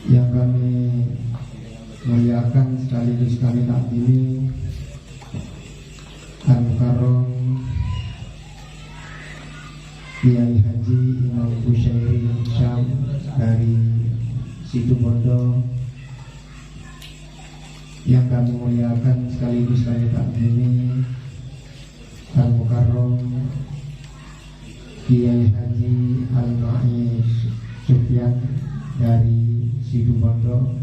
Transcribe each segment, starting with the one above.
Yang kami muliakan sekaligus kami takdimi Al-Mukarram Kiai Haji Imam Busyairi Syam dari Situbondo, yang kami muliakan sekaligus kami takdimi Al-Mukarram Kiai Haji Al-Ma'i Sufyan dari Situbondo,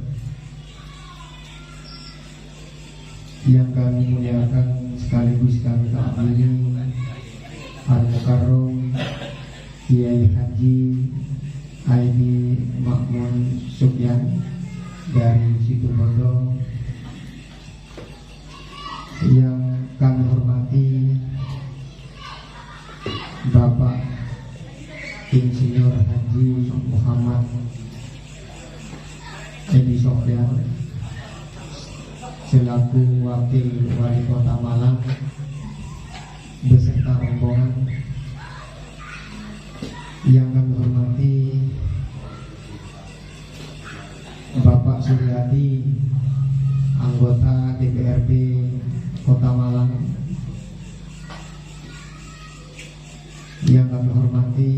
yang kami muliakan sekaligus kami takdimi Al-Mukarram Kiai Haji Aidi Makmun Sufyan dari Situbondo, yang kami hormati Bapak Insinyur Haji Muhammad Edi Sofyan selaku Wakil Wali Kota Malang beserta rombongan, yang kami hormati Bapak Suryadi, anggota DPRD Kota Malang, yang kami hormati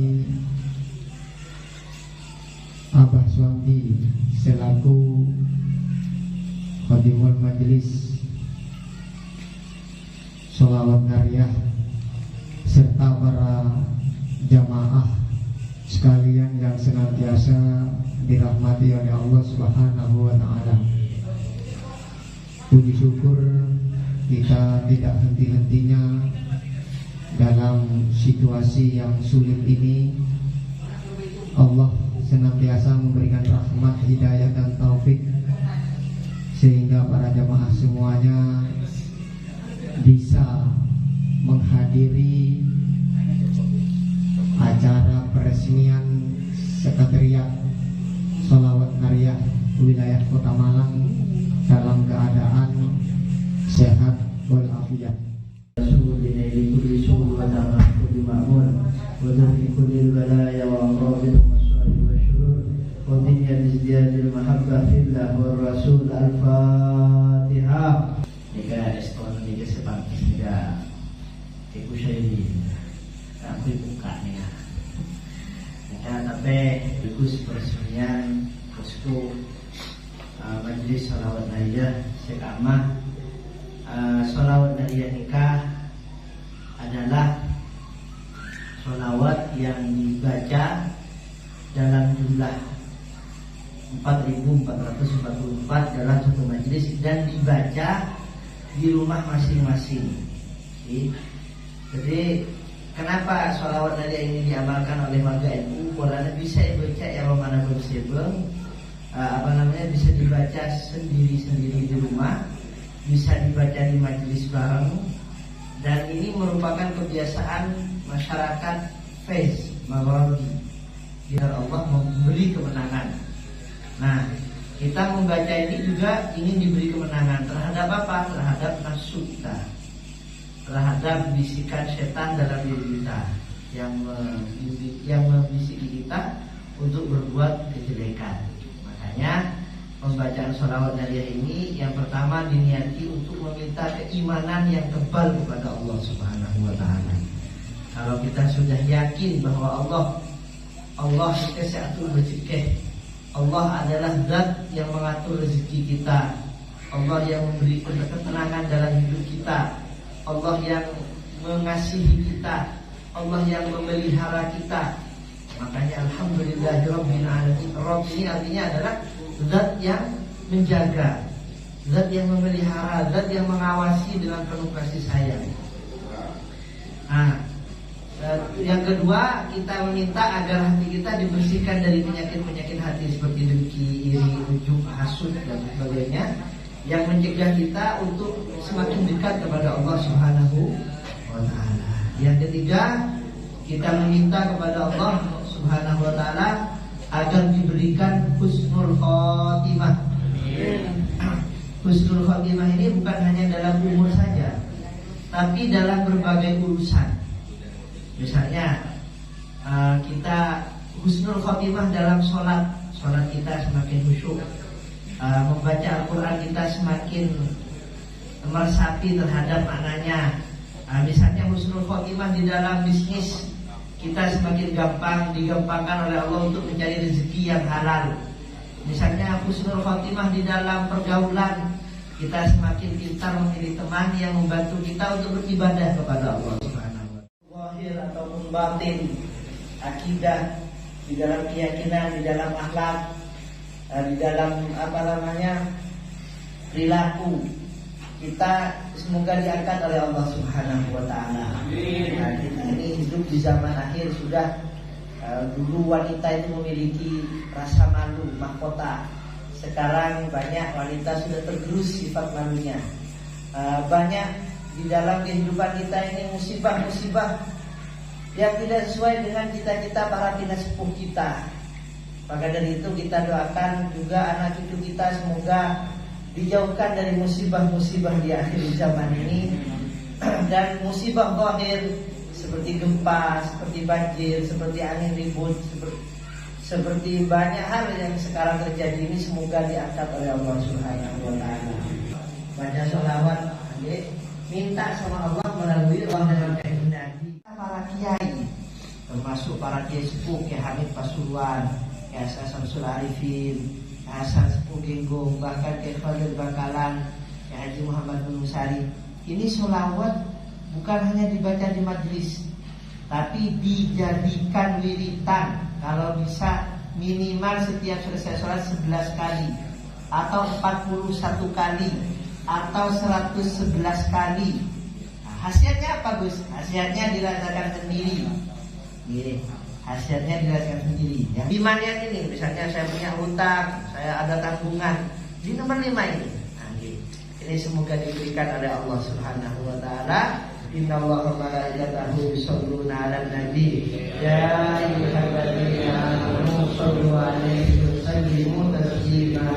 Abah Suwandi selaku Khadimul Majelis Sholawat Nariyah, serta para jamaah sekalian yang senantiasa dirahmati oleh Allah Subhanahu wa Ta'ala. Puji syukur kita tidak henti-hentinya dalam situasi yang sulit ini. Allah senantiasa memberikan rahmat, hidayah dan taufik sehingga para jamaah semuanya bisa menghadiri acara peresmian sekretariat wilayah Kota Malang dalam keadaan sehat walafiat. Jika respon jika sebangkit jika ibu saya ini aku buka nih ya. Tapi bagus peresmian posko majelis sholawat nariyah sekamah. Sholawat nariyah nikah adalah sholawat yang dibaca dalam jumlah 4.444 dalam satu majelis dan dibaca di rumah masing-masing. Jadi kenapa sholawat nariyah ini diamalkan oleh warga NU? Karena bisa dibaca ya mana bersebeng, bisa dibaca sendiri-sendiri di rumah, bisa dibaca di majelis bareng, dan ini merupakan kebiasaan masyarakat Fez Maghribi biar Allah memberi kemenangan. Nah, kita membaca ini juga ingin diberi kemenangan terhadap apa? Terhadap nafsu kita, terhadap bisikan setan dalam diri kita yang membisiki kita untuk berbuat kejelekan. Makanya pembacaan sholawat nariyah ini yang pertama diniati untuk meminta keimanan yang tebal kepada Allah Subhanahu wa taala. Kalau kita sudah yakin bahwa Allah itu atur rezeki, Allah adalah zat yang mengatur rezeki kita, Allah yang memberi ketenangan dalam hidup kita, Allah yang mengasihi kita, Allah yang memelihara kita. Makanya alhamdulillahirabbil alamin. Rabb ini artinya adalah zat yang menjaga, zat yang memelihara, zat yang mengawasi dengan penuh kasih sayang. Nah, yang kedua, kita meminta agar hati kita dibersihkan dari penyakit-penyakit hati seperti dengki, iri, ujub, hasud dan sebagainya, yang mencegah kita untuk semakin dekat kepada Allah Subhanahu wa taala. Yang ketiga, kita meminta kepada Allah Subhanahu wa taala agar diberikan husnul khotimah. Husnul khotimah ini bukan hanya dalam umur saja, tapi dalam berbagai urusan. Misalnya kita husnul khotimah dalam sholat kita semakin khusyuk, membaca Al-Quran kita semakin meresapi terhadap maknanya. Misalnya husnul khotimah di dalam bisnis, kita semakin digampangkan oleh Allah untuk mencari rezeki yang halal. Misalnya husnul khotimah di dalam pergaulan, kita semakin pintar memilih teman yang membantu kita untuk beribadah kepada Allah Subhanahu wa taala. Zahir ataupun batin, akidah, di dalam keyakinan, di dalam akhlak, di dalam perilaku kita semoga diangkat oleh Allah Subhanahu wa taala. Nah, kita ini hidup di zaman akhir sudah. Dulu wanita itu memiliki rasa malu, mahkota. Sekarang banyak wanita sudah tergerus sifat malunya. Banyak di dalam kehidupan kita ini musibah-musibah yang tidak sesuai dengan cita-cita para tina sepuh kita. Maka dari itu kita doakan juga anak cucu kita semoga dijauhkan dari musibah-musibah di akhir zaman ini. Dan musibah zahir seperti gempa, seperti banjir, seperti angin ribut, seperti banyak hal yang sekarang terjadi ini semoga diangkat oleh Allah Subhanahu wa taala. Baca sholawat, minta sama Allah melalui Allah dengan kehendak para kiai, termasuk para kiai sepuh Kiai Hamid Pasuruan, Kiai Samsul Arifin, Hasan Sepuh Genggong, bahkan Kiai Khalil Bangkalan, Kiai Haji Muhammad bin Musari. Ini sholawat bukan hanya dibaca di majelis, tapi dijadikan wiritan. Kalau bisa minimal setiap selesai sholat 11 kali, atau 41 kali, atau 111 kali. Nah, hasilnya apa Gus? Hasilnya dirasakan sendiri. Hasilnya dirasakan sendiri. Yang 5 lihat ini, misalnya saya punya hutang, saya ada tanggungan, di nomor 5 ini. Nah, ini semoga diberikan oleh Allah Subhanahu wa taala. Innallaha wa malaikatahu yusholluna 'alan nabi ya ayyuhalladzina amanu shollu 'alaihi wa sallimu taslima.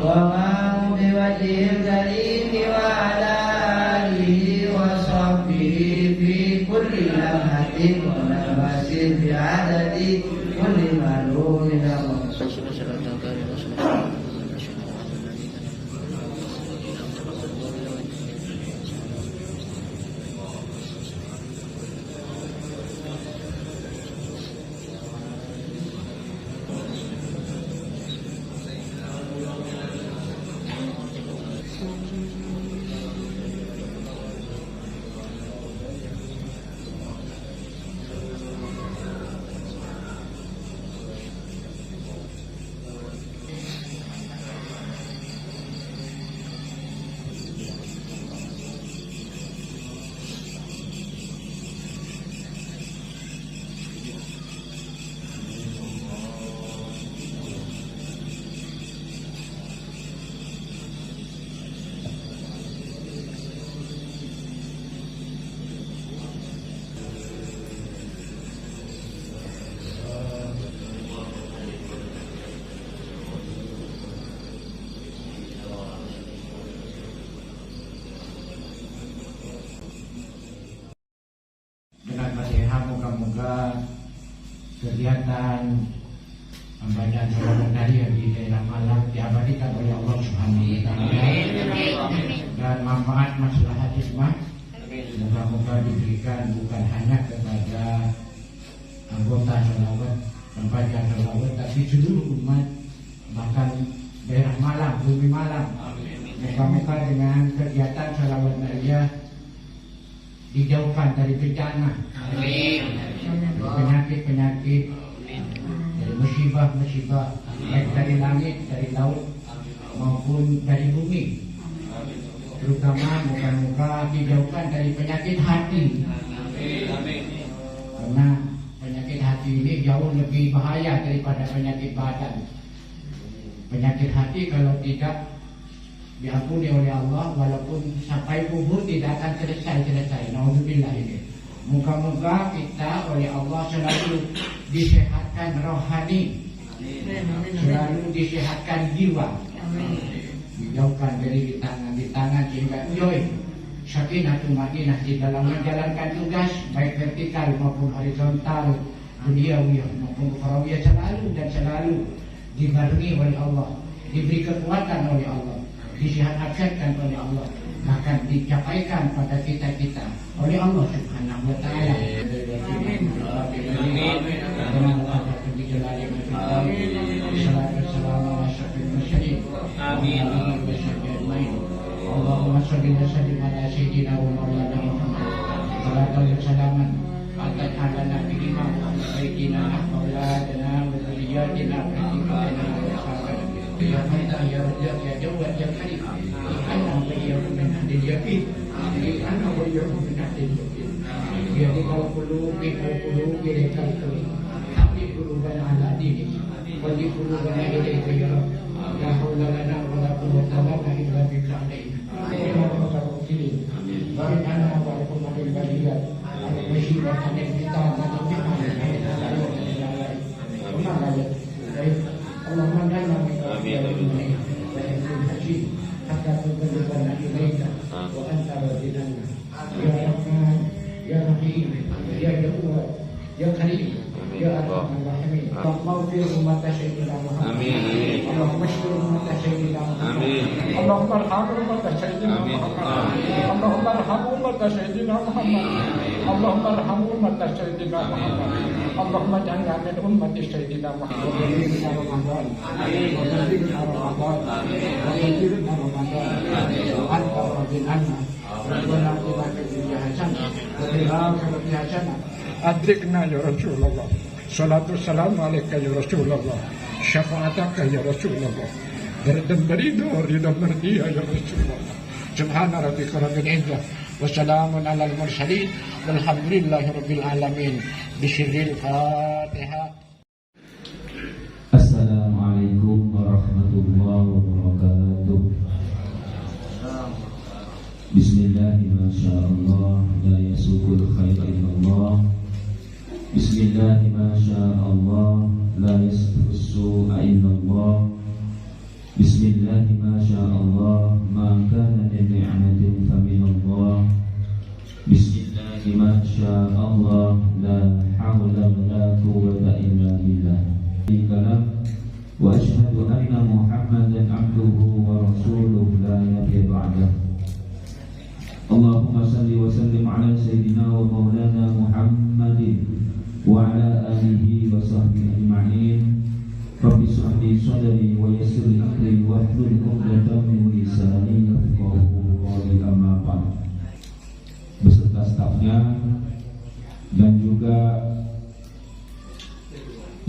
ومن بوجه الكريم وعلى آله وصحبه في كل لمحة ونفس بعدد كل معلوم له. Dengan Fatihah moga-moga kegiatan pembacaan surah tadi di daerah Malang diabadikan oleh Allah Subhanahu wa taala dan manfaat maslahat hikmah moga-moga diberikan bukan hanya kepada anggota sholawat pembaca sholawat tapi seluruh umat bahkan daerah Malang, bumi Malang. Moga-moga dengan kegiatan sholawat nariyah dijauhkan dari bencana, dari penyakit-penyakit, dari musibah-musibah, baik dari langit, dari laut maupun dari bumi. Terutama moga-moga dijauhkan dari penyakit hati. Karena penyakit hati ini jauh lebih bahaya daripada penyakit badan. Penyakit hati kalau tidak diampuni oleh Allah walaupun sampai kubur tidak akan selesai. Nauzubillah ini. Moga-moga kita oleh Allah selalu disehatkan rohani, selalu disehatkan jiwa, dijauhkan dari di tangan sehingga enjoy sakinah tumadinah di dalam menjalankan tugas baik vertikal maupun horizontal, duniawi maupun ukhrawiyah selalu dibarengi oleh Allah, diberi kekuatan oleh Allah, disehatkan oleh Allah, bahkan dicapaikan pada kita oleh Allah Subhanahu wa taala. Allahumma shalli wa sallim ala sayyidina wa maulana Muhammad sallallahu alaihi wasallam ala nabiyina Muhammad sayyidina mauladana wa dhurriyyatina ya Fatah ya Razzaq ya Jawad ya Karim ana wa iyyakum min ahlil yaqin ana wa iyyakum min ahlil yaqin ya dikal qulubi qulubi lekal habbi qulubana ala dinik wa di qulubana ilayka ya Rabb la haula lana wa la quwwata lana illa bika alayna barik ana wa lakum bil bariyat al-musibah kita Allahumma dana amin hatta tuqaddirna ilayka wa anta radina ya Rahman ya Rahim ya Jawad ya Karim ya Arhamar Rahimin. Allahumma fir umat sayyidina Muhammad amin. Allahumma shfir umat sayyidina Muhammad amin. Allahumma arham umat sayyidina Muhammad Allahumma arham umat sayyidina Muhammad Allahumma arham umat sayyidina Muhammad Allahumma ja'alna min ummati sayyidina Muhammad wa baligna Ramadan amin wa baligna Ramadan wa baligna Ramadan anta rabbin anna rabbana atina fid dunya hasanah wa fil akhirati hasanah adrikna ya Rasulullah salatu salam alaika ya Rasulullah syafaataka ya Rasulullah dan berida ridha mardiya ya Rasulullah subhana rabbika rabbil izzah wa salamun alal mursalin walhamdulillahi rabbil alamin bisirril Fatihah. Assalamualaikum warahmatullahi wabarakatuh. Bismillahi masyaallah la yasukul khair illallah. Bismillahi masyaallah la yasfus su'a illallah. Bismillah ma sya'allah ma kana min ni'matin faminallah. Bismillah ma sya'allah la hawla wa la quwwata illa billah. Wa asyhadu anna Muhammadan abduhu wa rasuluhu la nabiyya ba'dah. Allahumma salli wa sallim ala sayyidina wa maulana Muhammadin wa ala alihi wa sahbihi ajma'in. Rabbi shrah li sadri wa yassir li amri wahlul 'uqdatam min lisani yafqahu qawli. Amma ba'd. Beserta stafnya dan juga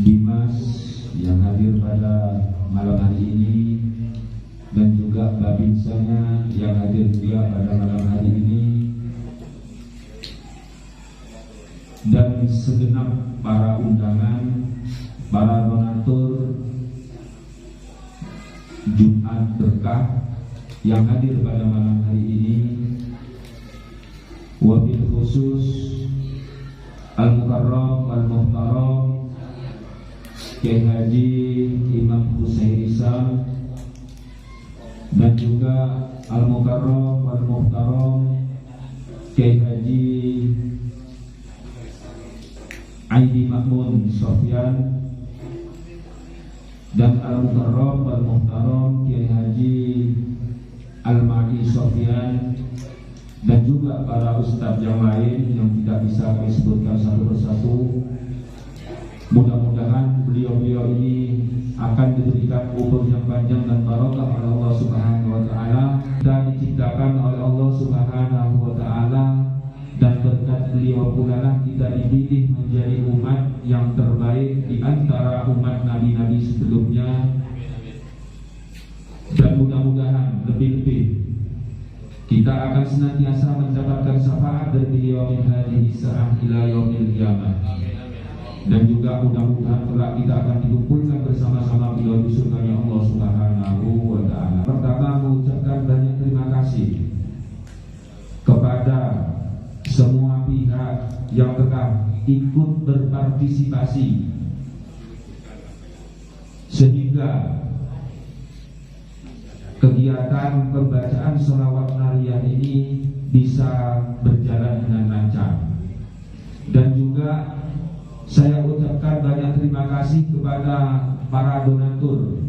Dimas yang hadir pada malam hari ini dan juga babinsanya yang hadir juga pada malam hari ini dan segenap para undangan, para donatur Jumat Berkah yang hadir pada malam hari ini, wabil khusus Al-Mukarram Al-Muhtaram Kiai Haji Imam Husain Isam, dan juga Al-Mukarram Al-Muhtaram Kiai Haji Aidi Makmun Sofyan, dan Al-Mukarram Al-Muhtaram Kiai Haji Al-Ma'i Sofyan, dan juga para ustadz yang lain yang tidak bisa kami sebutkan satu persatu. Mudah-mudahan beliau-beliau ini akan diberikan umur yang panjang dan barokah oleh Allah Subhanahu wa taala, dan diciptakan oleh Allah Subhanahu wa taala, dan berkat beliau pula lah kita dipilih menjadi umat yang terbaik di antara umat nabi-nabi sebelumnya. Dan mudah-mudahan lebih-lebih kita akan senantiasa mendapatkan syafaat dari beliau min hadhihi sa'ah ila yaumil qiyamah. Dan juga mudah-mudahan kelak kita akan dikumpulkan bersama-sama beliau di surganya Allah Subhanahu wa taala. Pertama, mengucapkan banyak terima kasih kepada semua pihak yang telah ikut berpartisipasi sehingga kegiatan pembacaan sholawat nariyah ini bisa berjalan dengan lancar. Dan juga saya ucapkan banyak terima kasih kepada para donatur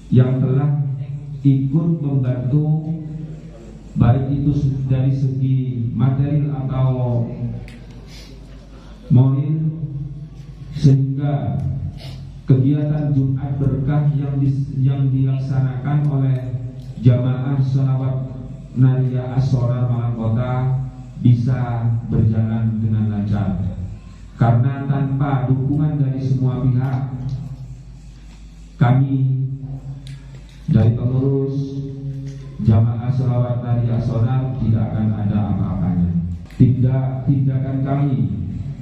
yang telah ikut membantu, baik itu dari segi material atau moral, sehingga kegiatan Jumat Berkah yang dilaksanakan oleh jamaah sholawat nariyah As-Sonar Malang Kota bisa berjalan dengan lancar. Karena tanpa dukungan dari semua pihak, kami dari pengurus jamaah sholawat nariyah As-Sonar tidak akan ada apa-apanya. Tindakan kami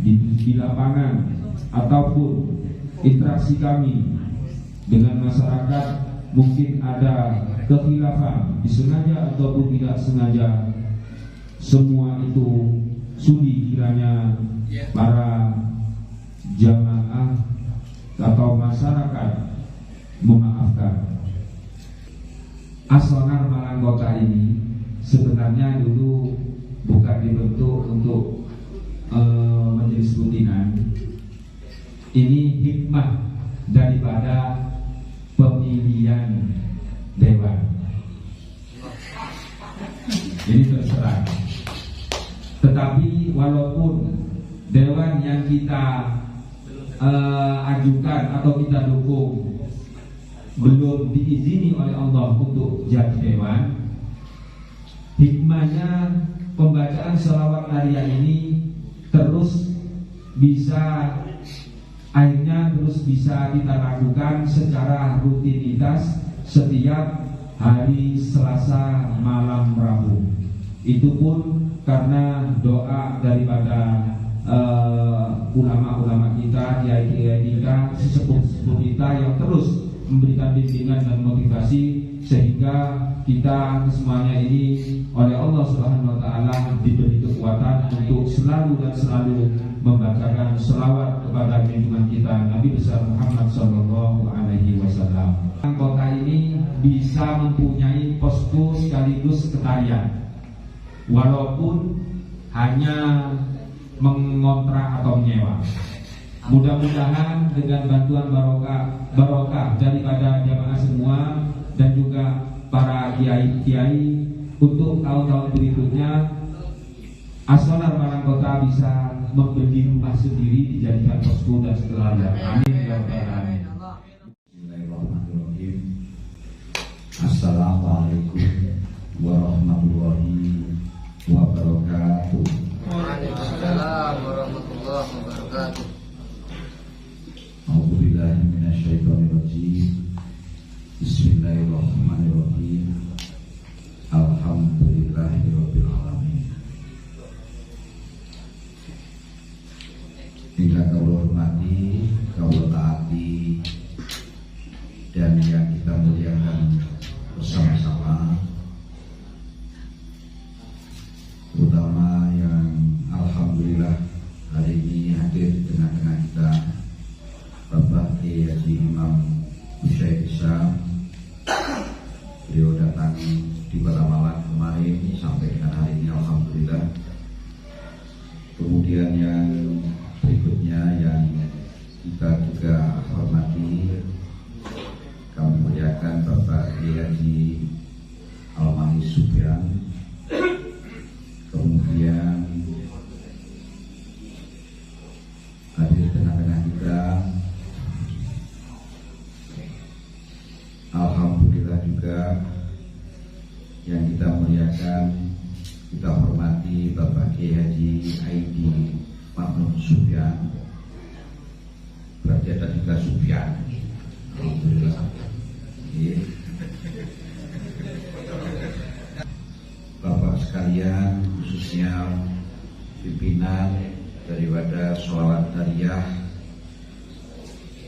di lapangan ataupun interaksi kami dengan masyarakat mungkin ada kekhilafan, disengaja ataupun tidak sengaja, semua itu sudi kiranya para jamaah atau masyarakat memaafkan. As-Sonar Malang Kota ini sebenarnya dulu bukan dibentuk untuk majelis rutinan. Ini hikmah daripada pemilihan dewan. Ini terserah. Tetapi walaupun dewan yang kita ajukan atau kita dukung belum diizini oleh Allah untuk jadi dewan, hikmahnya pembacaan sholawat nariyah ini terus bisa kita lakukan secara rutinitas setiap hari Selasa malam Rabu. Itu pun karena doa daripada ulama-ulama kita, kiai-kiai kita, sesepuh-sesepuh kita yang terus memberikan bimbingan dan motivasi, sehingga kita semuanya ini oleh Allah Subhanahu wa taala diberi kekuatan untuk selalu dan selalu membacakan selawat kepada junjungan kita Nabi besar Muhammad sallallahu alaihi wasallam. Kota ini bisa mempunyai posko sekaligus sekretariat, walaupun hanya mengontrak atau menyewa. Mudah-mudahan dengan bantuan barokah daripada jamaah semua dan juga para kiai-kiai untuk tahun-tahun berikutnya As-Sonar Malang Kota bisa membeli rumah sendiri dijadikan posko dan sekretariat. Amin ya rabbal alamin. Bismillahirrahmanirrahim. Assalamualaikum warahmatullahi wabarakatuh. Waalaikumsalam warahmatullahi wabarakatuh. A'udzubillahi minasyaitonirrajim. Bismillahirrahmanirrahim. Alhamdulillahirabbil alamin. Ingkang kawula hormati, kawula taati, dan yang kita muliakan bersama-sama, terutama yang alhamdulillah hari ini hadir di tengah-tengah kita, Bapak Kiai Haji Imam Syekh Isam. Beliau datang di Kota Malang kemarin sampai dengan hari ini alhamdulillah. Kemudian yang berikutnya yang kita juga hormati, kami muliakan Bapak Kiai Haji Almani Sufyan. Kemudian hadir di tengah-tengah kita alhamdulillah juga yang kita muliakan, kita hormati Bapak Kiai Haji Aidi Makmun Sufyan. Berarti ada 3 Sufyan. Alhamdulillah. Bapak sekalian, khususnya pimpinan daripada Sholawat Dariyah,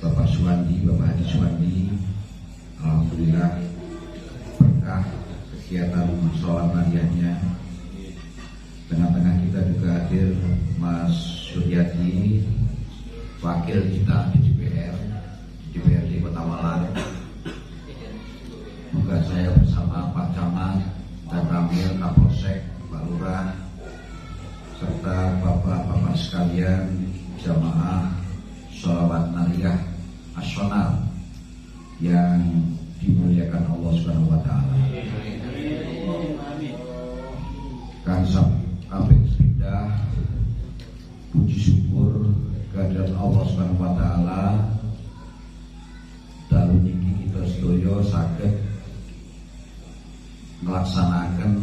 Bapak Suwandi, Bapak Haji Suwandi, alhamdulillah berkah kegiatan Sholawat Dariyahnya. Tengah-tengah kita juga hadir Mas Suryadi, wakil kita di DPRD Kota Malang. Moga saya bersama Pak Camat dan Ramil Kapolsek, Pak Lurah, serta bapak-bapak sekalian jamaah Sholawat Nariyah As-Sonar yang dimuliakan Allah Subhanahu wa taala. Kan kabeh sepindah puji syukur kehadirat Allah Subhanahu wa taala. Dalu niki kita sedaya saged melaksanakan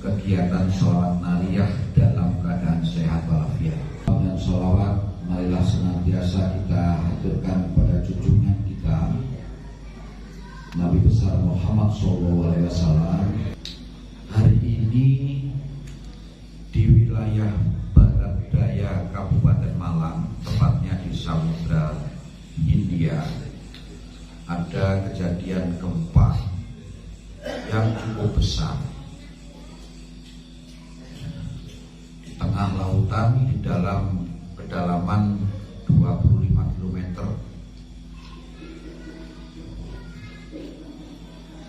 kegiatan sholawat nariyah dalam keadaan sehat walafiat. Dan sholawat marilah senantiasa kita haturkan pada junjungan kita Nabi besar Muhammad SAW. Hari ini di wilayah barat daya Kabupaten Malang, tepatnya di Samudra Hindia, ada kejadian gempa yang cukup besar di tengah lautan di dalam kedalaman 25 km.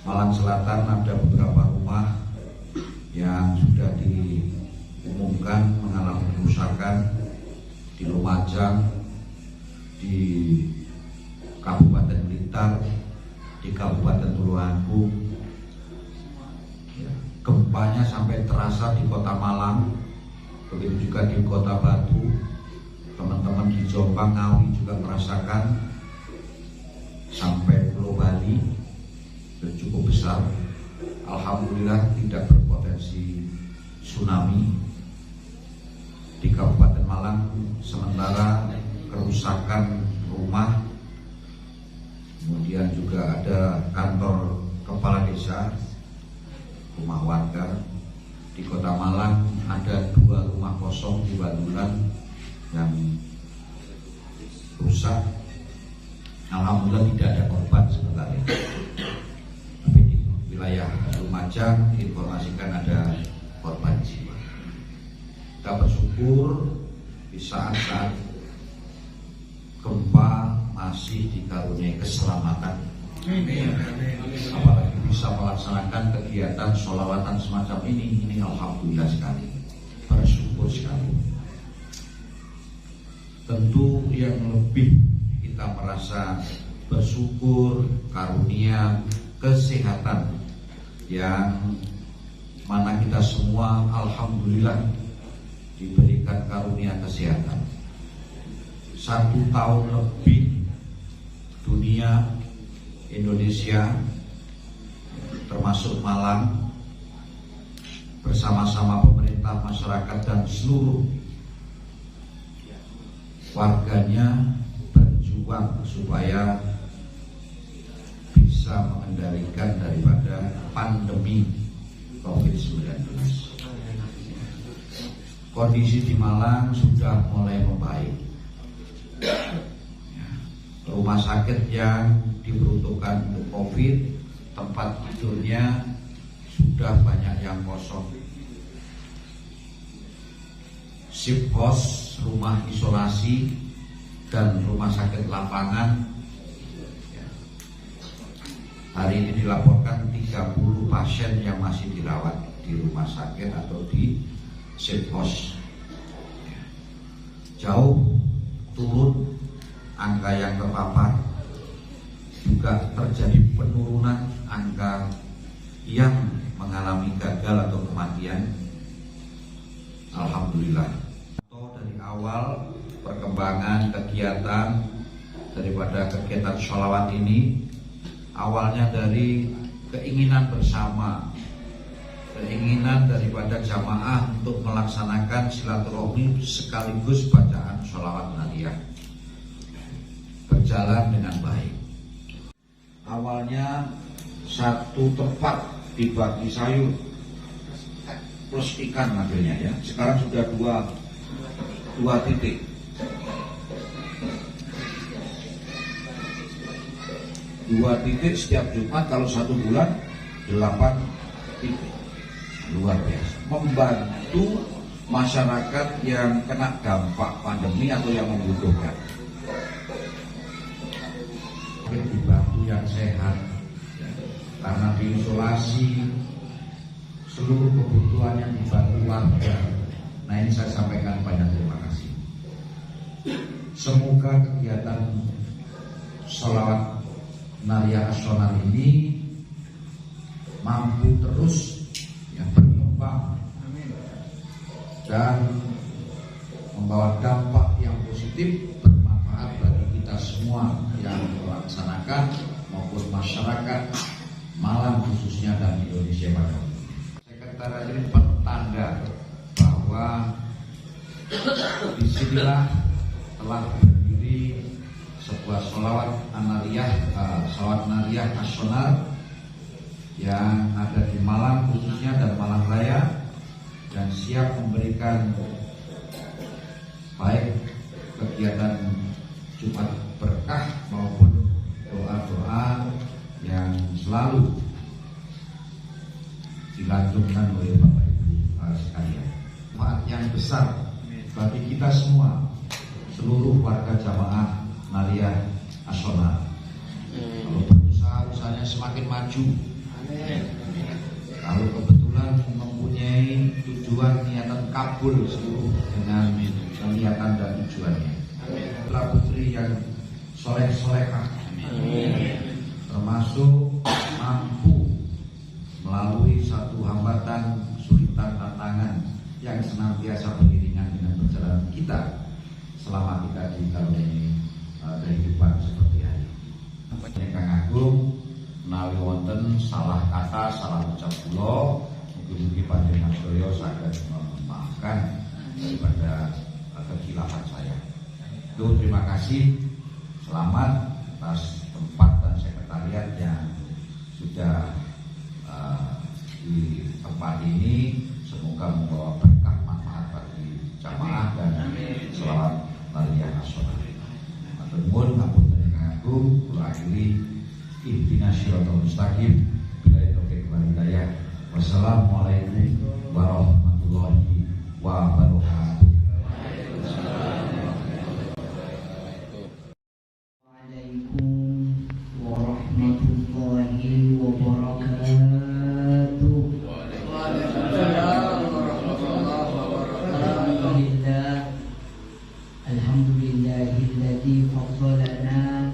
Malang Selatan ada beberapa rumah yang sudah diumumkan mengalami kerusakan, di Lumajang, di Kabupaten Blitar, di Kabupaten Tulungagung. Gempanya sampai terasa di Kota Malang, begitu juga di Kota Batu. Teman-teman di Jombang, Ngawi juga merasakan, sampai Pulau Bali cukup besar. Alhamdulillah tidak berpotensi tsunami. Di Kabupaten Malang sementara kerusakan rumah, kemudian juga ada kantor kepala desa, rumah warga. Di Kota Malang ada 2 rumah kosong di Bandulan yang rusak. Alhamdulillah tidak ada korban sebenarnya. Tapi di wilayah Lumajang Lumajang diinformasikan ada korban jiwa. Kita bersyukur di saat-saat gempa masih dikaruniai keselamatan. Apalagi bisa melaksanakan kegiatan sholawatan semacam ini alhamdulillah sekali, bersyukur sekali. Tentu yang lebih kita merasa bersyukur karunia kesehatan yang mana kita semua alhamdulillah diberikan karunia kesehatan. 1 tahun lebih dunia, Indonesia termasuk Malang bersama-sama pemerintah, masyarakat dan seluruh warganya berjuang supaya bisa mengendalikan daripada pandemi COVID-19. Kondisi di Malang sudah mulai membaik. Rumah sakit yang diperuntukkan untuk COVID, tempat tidurnya sudah banyak yang kosong. Sipos, rumah isolasi dan rumah sakit lapangan hari ini dilaporkan 30 pasien yang masih dirawat di rumah sakit atau di sipos. Jauh turun angka yang terpapar, juga terjadi penurunan angka yang mengalami gagal atau kematian. Alhamdulillah. Dari awal perkembangan kegiatan daripada kegiatan sholawat ini, awalnya dari keinginan bersama, keinginan daripada jamaah untuk melaksanakan silaturahmi sekaligus bacaan sholawat nariyah berjalan dengan baik. Awalnya 1 tempat dibagi sayur plus ikan hasilnya ya. Sekarang sudah dua titik. Dua titik setiap Jumat, kalau 1 bulan 8 titik. Luar biasa. Membantu masyarakat yang kena dampak pandemi atau yang membutuhkan. Dibantu yang sehat, karena diisolasi seluruh kebutuhan yang dibantu warga. Nah, ini saya sampaikan banyak terima kasih. Semoga kegiatan sholawat nariyah nasional ini mampu terus berkembang dan membawa dampak yang positif, bermanfaat bagi kita semua yang melaksanakan maupun masyarakat Malang khususnya dan Indonesia pada umumnya. Sekretariat ini pertanda bahwa disinilah telah berdiri sebuah sholawat nariyah nasional yang ada di Malang khususnya dan Malang Raya, dan siap memberikan baik kegiatan Jumat berkah maupun doa-doa yang selalu dilanjutkan oleh Bapak Ibu sekalian. Manfaat yang besar bagi kita semua, seluruh warga jamaah nariyah nasional. Kalau berusaha, usahanya semakin maju. Kalau kebetulan mempunyai tujuan niatan kabul seluruh dengan niatan dan tujuannya. Putra putri yang soleh-solehah, termasuk mampu melalui satu hambatan, kesulitan, tantangan yang senantiasa beriringan dengan perjalanan kita selama kita di karuniai kehidupan seperti hari ini. Kang Agung menawi wonten salah kata, salah ucap kula, mugi-mugi panjenengan sedaya saged memaafkan daripada kekhilafan saya. Itu terima kasih, selamat atas tempat dan sekretariat yang sudah di tempat ini. Semoga membawa berkah manfaat bagi jamaah dan sholawat nariyah nasional. Matur nuwun, ngapunten Kang Agung, kula akhiri ihdinas siratal mustaqim, billahi taufiq wal hidayah. Wassalamualaikum warahmatullahi wabarakatuh. Waalaikumsalam warahmatullahi wabarakatuh. Waalaikumsalam warahmatullahi wabarakatuh. Alhamdulillahilladzi faddalana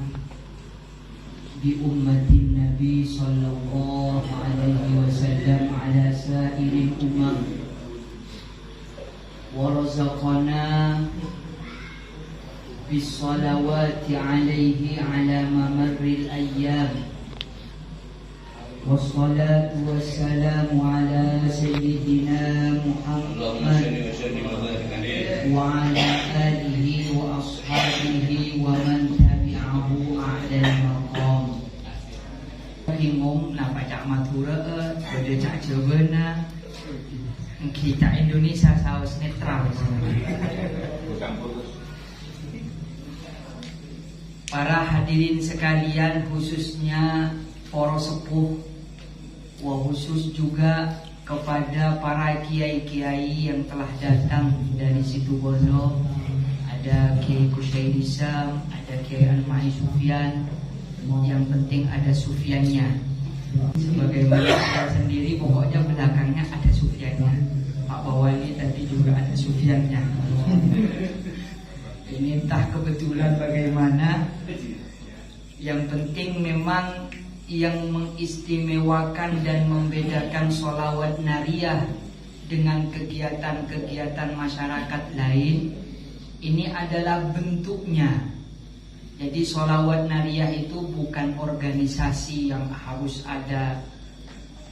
bi ummatin Nabi sallallahu alaihi wasallam ala sairil umam wa razaqana bis salawati alaihi ala mamarril ayyam wassalatu wassalamu ala sayyidina Muhammad wa ala alihi wa ashabihi wa man tabi'ahu a'lal maqam. Bingung nak baca matura beda cak Jawa kita Indonesia saus netral. Para hadirin sekalian, khususnya para sepuh, wa khusus juga kepada para kiai-kiai yang telah datang dari Situbondo. Ada Kiai Kusyair Isam, ada Kiai Al-Ma'i Sufyan. Yang penting ada Sufyannya. Sebagaimana saya sendiri, pokoknya belakangnya ada Sufyannya. Pak Bawali tadi juga ada Sufyannya. Ini entah kebetulan bagaimana. Yang penting memang yang mengistimewakan dan membedakan sholawat nariyah dengan kegiatan-kegiatan masyarakat lain, ini adalah bentuknya. Jadi sholawat nariyah itu bukan organisasi yang harus ada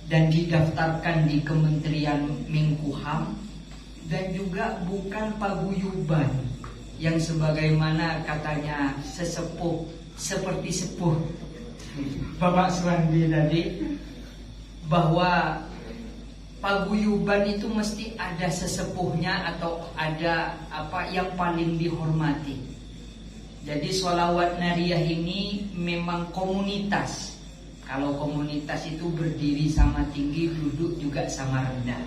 dan didaftarkan di Kementerian Menkumham, dan juga bukan paguyuban yang sebagaimana katanya sesepuh seperti sepuh Bapak Suwandi tadi, bahwa paguyuban itu mesti ada sesepuhnya atau ada apa yang paling dihormati. Jadi sholawat nariyah ini memang komunitas. Kalau komunitas itu berdiri sama tinggi, duduk juga sama rendah.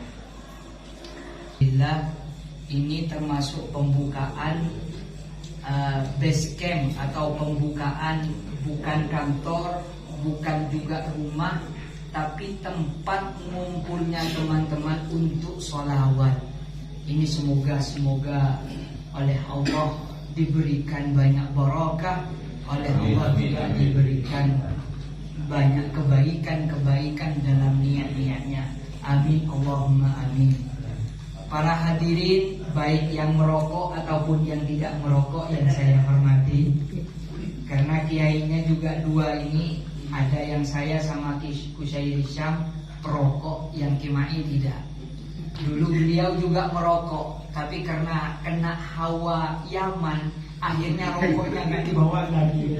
Bila ini termasuk pembukaan base camp atau pembukaan bukan kantor, bukan juga rumah, tapi tempat ngumpulnya teman-teman untuk sholawat. Ini semoga oleh Allah diberikan banyak barakah, oleh Allah juga diberikan banyak kebaikan dalam niat-niatnya. Amin Allahumma amin. Para hadirin, baik yang merokok ataupun yang tidak merokok yang saya hormati, karena kiainya juga dua ini, ada yang saya sama Kusyair Isyam perokok, yang Kimai tidak. Dulu beliau juga merokok, tapi karena kena hawa Yaman, akhirnya rokoknya nggak dibawa lagi.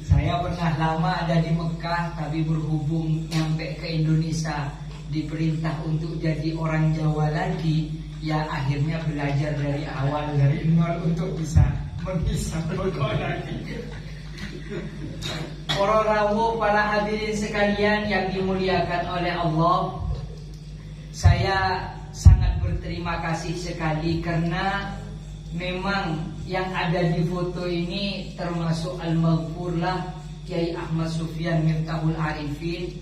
Saya pernah lama ada di Mekah, tapi berhubung nyampe ke Indonesia diperintah untuk jadi orang Jawa lagi, ya akhirnya belajar dari awal, dari nol untuk bisa menghisap rokok lagi. Para rawuh, para hadirin sekalian yang dimuliakan oleh Allah, saya sangat berterima kasih sekali karena memang yang ada di foto ini termasuk Al-Maghfurlah Kiai Ahmad Sufyan Miftahul Arifin.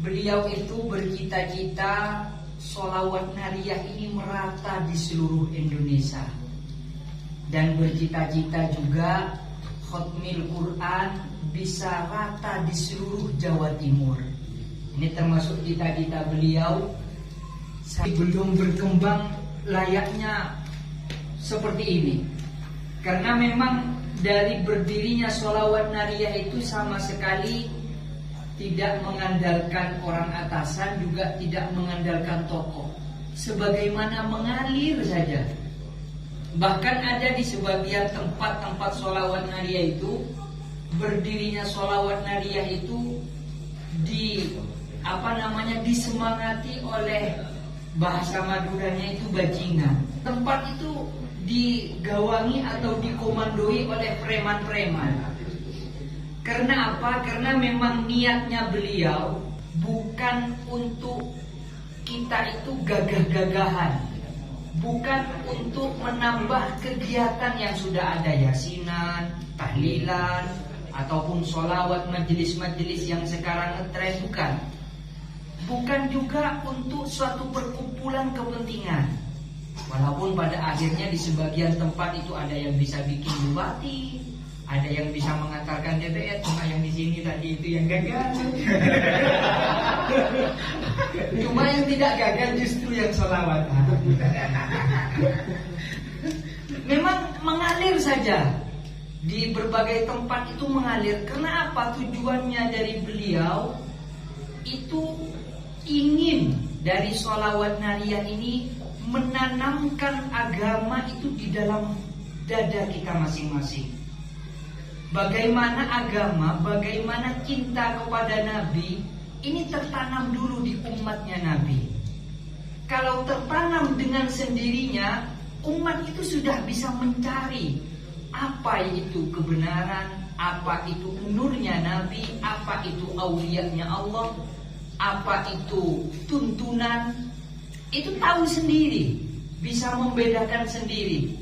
Beliau itu bercita-cita sholawat nariyah ini merata di seluruh Indonesia, dan bercita-cita juga khotmil Quran bisa rata di seluruh Jawa Timur. Ini termasuk cita-cita beliau. Saya belum berkembang layaknya seperti ini, karena memang dari berdirinya sholawat nariyah itu sama sekali tidak mengandalkan orang atasan, juga tidak mengandalkan tokoh, sebagaimana mengalir saja. Bahkan ada di sebagian tempat-tempat sholawat nariyah itu, berdirinya sholawat nariyah itu disemangati oleh bahasa Maduranya itu bajingan. Tempat itu digawangi atau dikomandoi oleh preman-preman. Karena apa? Karena memang niatnya beliau bukan untuk kita itu gagah-gagahan, bukan untuk menambah kegiatan yang sudah ada, yasinan, tahlilan, ataupun sholawat majelis-majelis yang sekarang ngetren, bukan. Bukan juga untuk suatu perkumpulan kepentingan. Walaupun pada akhirnya di sebagian tempat itu ada yang bisa bikin bupati, ada yang bisa mengantarkan DPR, cuma yang di sini tadi itu yang gagal. Cuma yang tidak gagal justru yang sholawat. Memang mengalir saja di berbagai tempat itu mengalir. Karena apa? Tujuannya dari beliau itu ingin dari sholawat nariyah ini menanamkan agama itu di dalam dada kita masing-masing. Bagaimana agama, bagaimana cinta kepada Nabi ini tertanam dulu di umatnya Nabi. Kalau tertanam dengan sendirinya, umat itu sudah bisa mencari apa itu kebenaran, apa itu nurnya Nabi, apa itu auliyanya Allah, apa itu tuntunan. Itu tahu sendiri, bisa membedakan sendiri.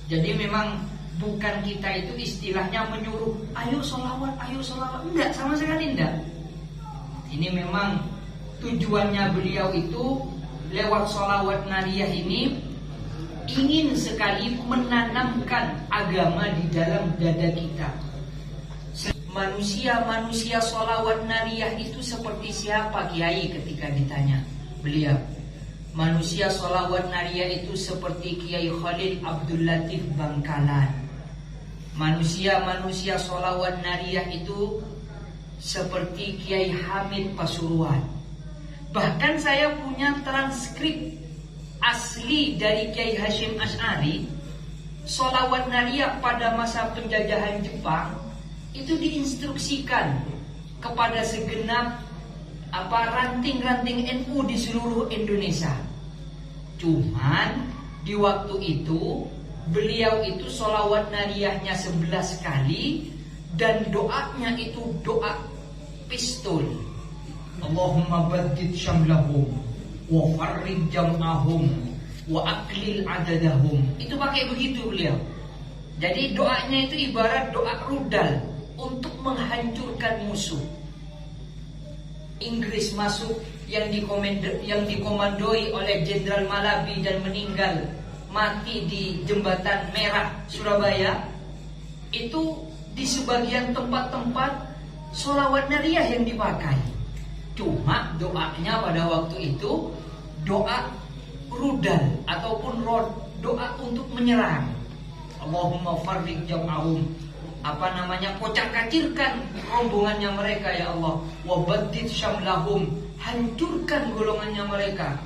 Jadi memang bukan kita itu istilahnya menyuruh ayo sholawat, enggak, sama sekali enggak. Ini memang tujuannya beliau itu lewat sholawat nariyah ini ingin sekali menanamkan agama di dalam dada kita. Manusia sholawat nariyah itu seperti siapa, Kiai? Ketika ditanya beliau, manusia sholawat nariyah itu seperti Kiai Khalil Abdul Latif Bangkalan. Manusia sholawat nariyah itu seperti Kiai Hamid Pasuruan. Bahkan saya punya transkrip asli dari Kiai Hashim Asy'ari. Sholawat nariyah pada masa penjajahan Jepang itu diinstruksikan kepada segenap ranting-ranting NU di seluruh Indonesia. Cuman di waktu itu beliau itu sholawat nariyahnya 11 kali dan doanya itu doa pistol. Allahumma baddid syamlahum wa farrid jam'ahum wa aklil adadahum. Itu pakai begitu beliau. Jadi doanya itu ibarat doa rudal untuk menghancurkan musuh. Inggris masuk yang dikomandoi oleh Jenderal Malabi dan meninggal mati di Jembatan Merah Surabaya. Itu di sebagian tempat-tempat sholawat nariyah yang dipakai. Cuma doanya pada waktu itu doa rudal ataupun doa untuk menyerang. Allahumma farriq jam'ahum, kocak-kacirkan rombongannya mereka ya Allah. Wa baddid syamlahum, hancurkan golongannya mereka.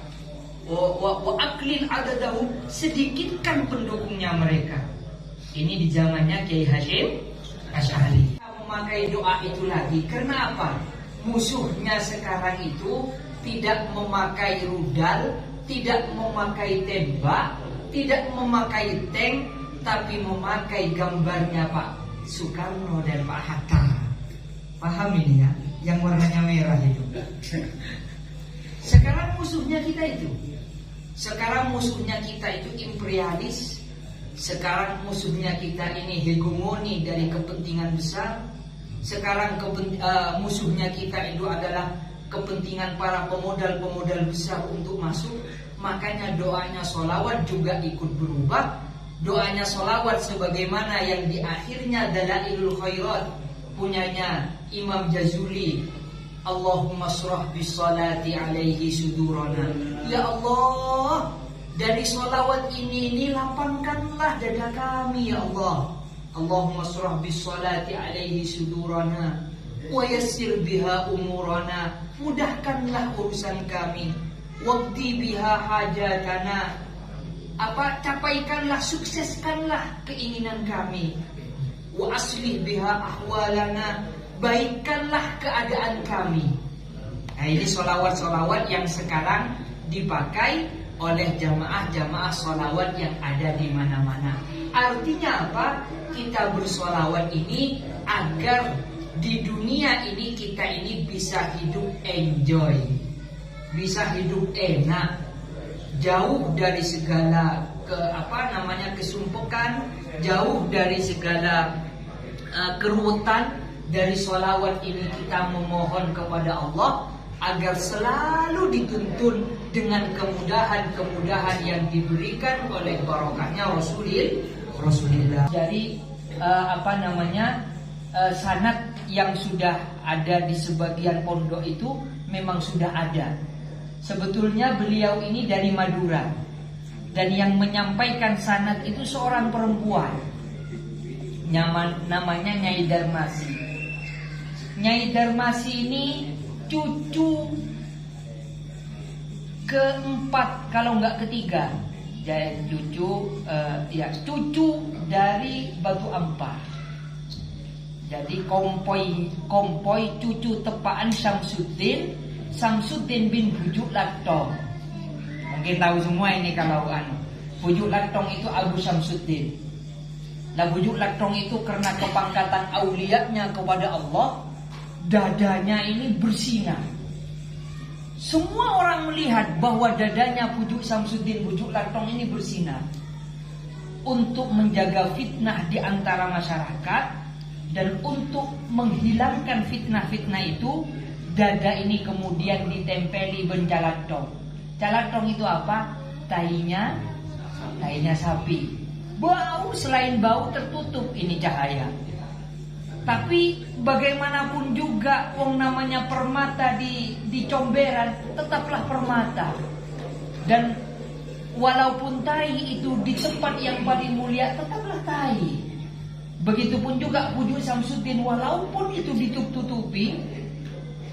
Wa aklil adadahum, sedikitkan pendukungnya mereka. Ini di zamannya Kiai Hashim Asy'ari. Memakai doa itu lagi karena apa? Musuhnya sekarang itu tidak memakai rudal, tidak memakai tembak, tidak memakai tank, tapi memakai gambarnya Pak Soekarno dan Pak Hatta. Paham ini ya? Yang warnanya merah itu. Sekarang musuhnya kita itu. Sekarang musuhnya kita itu imperialis. Sekarang musuhnya kita ini hegemoni dari kepentingan besar. Sekarang musuhnya kita itu adalah kepentingan para pemodal-pemodal besar untuk masuk. Makanya doanya sholawat juga ikut berubah. Doanya sholawat sebagaimana yang di akhirnya Dalailul Khairat punyanya Imam Jazuli. Allahumma shrah bis salati alaihi sudurana. Ya Allah, dari sholawat ini lapangkanlah dada kami ya Allah. Allahumma shrah bis salati alaihi sudurana wa yassir biha umurana. Mudahkanlah urusan kami. Waqdi biha hajatana. Capaikanlah, sukseskanlah keinginan kami. Wa aslih biha ahwalana. Baikkanlah keadaan kami. Nah, ini sholawat-sholawat yang sekarang dipakai oleh jamaah-jamaah sholawat yang ada di mana-mana. Artinya apa? Kita bersholawat ini agar di dunia ini kita ini bisa hidup enjoy, bisa hidup enak, jauh dari segala kesumpekan, jauh dari segala keruwetan. Dari sholawat ini kita memohon kepada Allah agar selalu dituntun dengan kemudahan-kemudahan yang diberikan oleh barokahnya Rasulullah. Jadi sanad yang sudah ada di sebagian pondok itu memang sudah ada. Sebetulnya beliau ini dari Madura, dan yang menyampaikan sanad itu seorang perempuan, namanya Nyai Darmasi. Nyai Darmasi ini cucu keempat kalau nggak ketiga, jadi cucu dari Batu Ampar. Jadi kompoi cucu tepaan Samsuddin bin Bujuk Laktong. Mungkin tahu semua ini kalau Bujuk Laktong itu Abu Samsuddin. Nah, Bujuk Laktong itu karena kepangkatan aulianya kepada Allah, dadanya ini bersinar. Semua orang melihat bahwa dadanya Bujuk Samsuddin Bujuk Laktong ini bersinar. Untuk menjaga fitnah di antara masyarakat dan untuk menghilangkan fitnah-fitnah itu, dada ini kemudian ditempeli bencalatong. Calatong itu apa? Tainya sapi. Bau, selain bau tertutup ini cahaya. Tapi bagaimanapun juga wong namanya permata di comberan tetaplah permata. Dan walaupun tai itu di tempat yang paling mulia tetaplah tai. Begitupun juga Bujuk Samsuddin, walaupun itu ditutup-tutupi,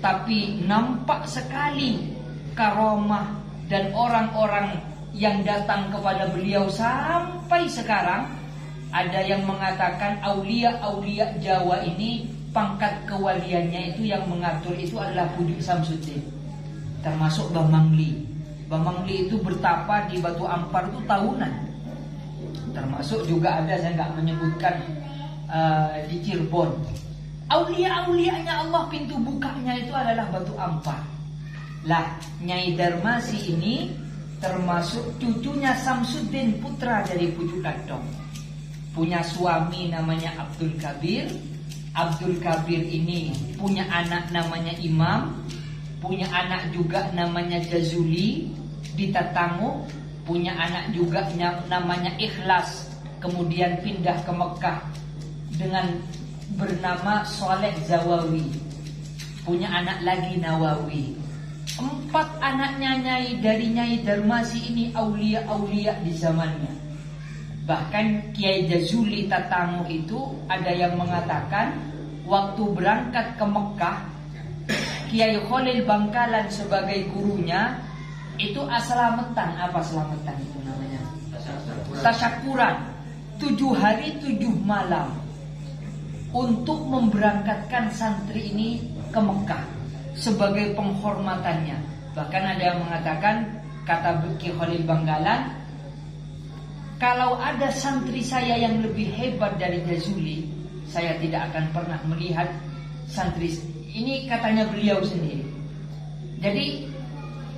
tapi nampak sekali karomah dan orang-orang yang datang kepada beliau sampai sekarang. Ada yang mengatakan aulia-aulia Jawa ini pangkat kewaliannya itu yang mengatur itu adalah Bujuk Samsuddin, termasuk Mbah Mangli. Mbah Mangli itu bertapa di Batu Ampar itu tahunan. Termasuk juga ada, saya nggak menyebutkan, di Cirebon. Aulia-aulianya Allah pintu bukanya itu adalah Batu Ampar. Lah, Nyai Darmasi ini termasuk cucunya Samsuddin, putra dari Bujuk Laktong. Punya suami namanya Abdul Kabir. Abdul Kabir ini punya anak namanya Imam, punya anak juga namanya Jazuli di Tatango, punya anak juga namanya Ikhlas, kemudian pindah ke Mekah dengan bernama Soleh Zawawi, punya anak lagi Nawawi. 4 anaknya dari Nyai Darmasi ini aulia-aulia di zamannya. Bahkan Kiai Jazuli Tatango itu ada yang mengatakan waktu berangkat ke Mekah, Kiai Khalil Bangkalan sebagai gurunya itu asalametan. Apa selamatan itu namanya? Tasyakuran. 7 hari 7 malam untuk memberangkatkan santri ini ke Mekah sebagai penghormatannya. Bahkan ada yang mengatakan, kata Kiai Khalil Bangkalan, kalau ada santri saya yang lebih hebat dari Jazuli, saya tidak akan pernah melihat santri ini, katanya beliau sendiri. Jadi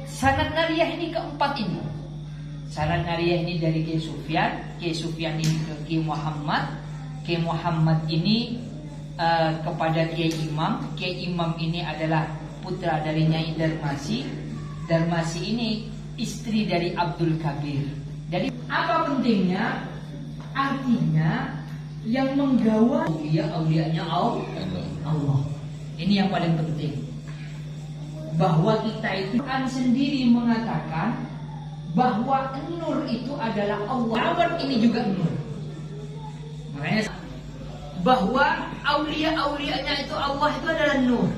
sanad nariyah ini keempat ini. Sanad nariyah ini dari Kiai Sufyan ini ke Kiai Muhammad ini kepada Kiai Imam ini adalah putra dari Nyai Darmasi. Darmasi ini istri dari Abdul Kabir. Jadi apa pentingnya? Artinya yang menggawa aulianya Allah. Ini yang paling penting. Bahwa kita itu kan sendiri mengatakan bahwa nur itu adalah Allah. Awan ini juga nur. Makanya bahwa aulia-aulianya itu Allah itu adalah nur.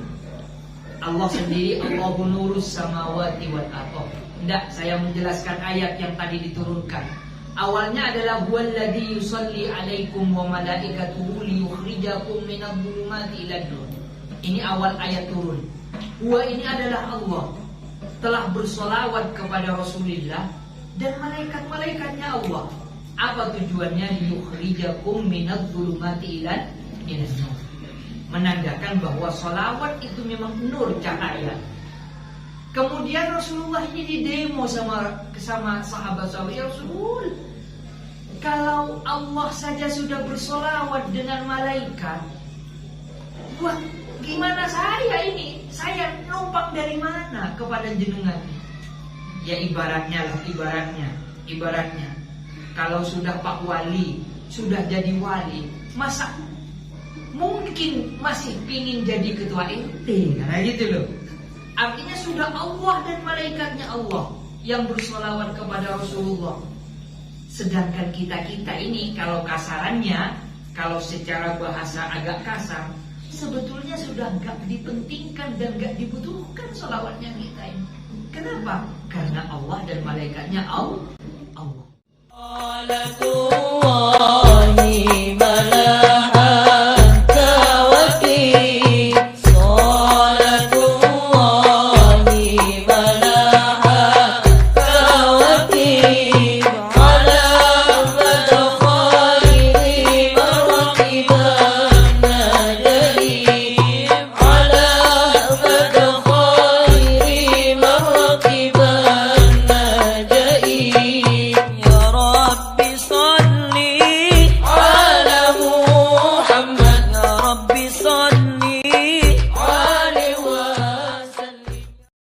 Allah sendiri, Allahu nurus samawati wal ardh. Tidak, saya menjelaskan ayat yang tadi diturunkan. Awalnya adalah huwallazi yusalli alaikum wa malaikatuhu liyukhrijakum minadh-dhulumati ilan nur. Ini awal ayat turun. Huwa ini adalah Allah telah bersolawat kepada Rasulullah dan malaikat-malaikatnya Allah. Apa tujuannya? Liyukhrijakum minadh-dhulumati ilan nur. menandakan bahwa sholawat itu memang nur cahaya. Kemudian Rasulullah ini didemo sama sahabat-sahabat. Ya Rasul, kalau Allah saja sudah bersolawat dengan malaikat, wah gimana saya ini? Saya numpang dari mana kepada jenengan? Ya ibaratnya kalau sudah Pak Wali, sudah jadi wali, masa mungkin masih pingin jadi ketua RT? Nah gitu loh. Artinya sudah Allah dan malaikatnya Allah yang bersolawat kepada Rasulullah. Sedangkan kita ini kalau kasarannya, kalau secara bahasa agak kasar, sebetulnya sudah gak dipentingkan dan gak dibutuhkan solawatnya kita ini. Kenapa? Karena Allah dan malaikatnya Allah.